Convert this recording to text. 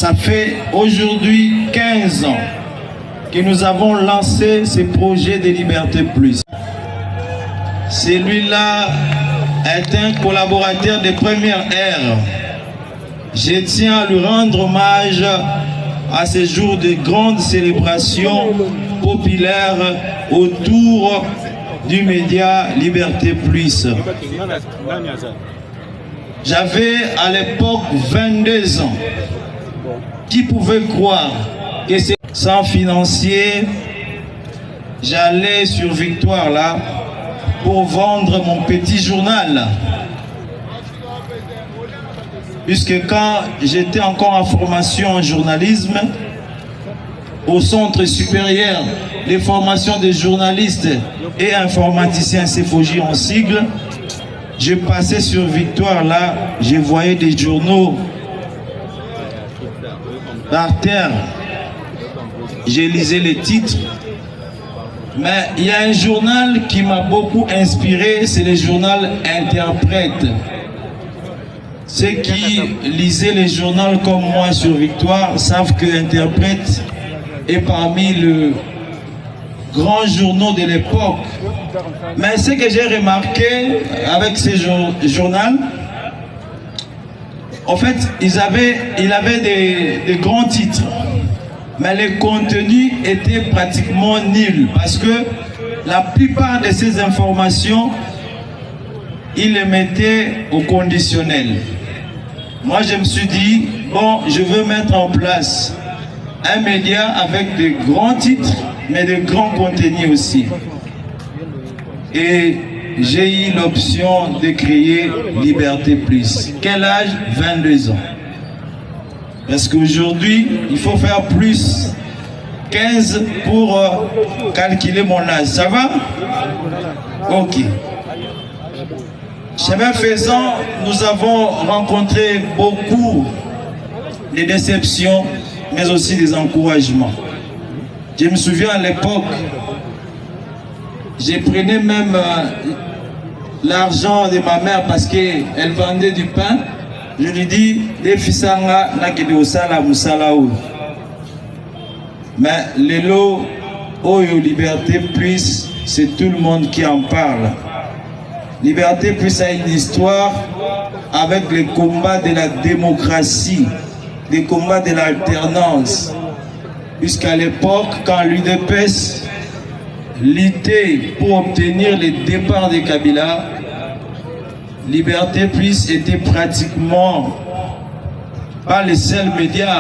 Ça fait aujourd'hui 15 ans que nous avons lancé ce projet de Liberté Plus. Celui-là est un collaborateur de première heure. Je tiens à lui rendre hommage à ce jour de grandes célébrations populaires autour du média Liberté Plus. J'avais à l'époque 22 ans. Qui pouvait croire que c'est sans financier, j'allais sur Victoire là pour vendre mon petit journal. Puisque quand j'étais encore en formation en journalisme, au Centre supérieur de formation des journalistes et informaticiens CFOJ en sigle, je passais sur Victoire là, je voyais des journaux par terre, je lisais les titres, mais il y a un journal qui m'a beaucoup inspiré, c'est le journal Interprète. Ceux qui lisaient les journaux comme moi sur Victoire savent que Interprète est parmi les grands journaux de l'époque. Mais ce que j'ai remarqué avec ce journal, en fait, il avait des grands titres, mais le contenu était pratiquement nul parce que la plupart de ces informations, il les mettait au conditionnel. Moi, je me suis dit, bon, je veux mettre en place un média avec de grands titres, mais de grands contenus aussi. Et j'ai eu l'option de créer Liberté Plus. Quel âge? 22 ans. Parce qu'aujourd'hui, il faut faire plus 15 pour calculer mon âge. Ça va? Ok. Chemin faisant, nous avons rencontré beaucoup de déceptions, mais aussi des encouragements. Je me souviens à l'époque, je prenais même l'argent de ma mère parce qu'elle vendait du pain. Je lui dis, les fils mais les lots Oyo Liberté Plus, c'est tout le monde qui en parle. Liberté Plus a une histoire avec les combats de la démocratie, les combats de l'alternance. Puisqu'à l'époque, quand l'UDPS luttait pour obtenir le départ de Kabila, Liberté Plus était pratiquement pas le seul média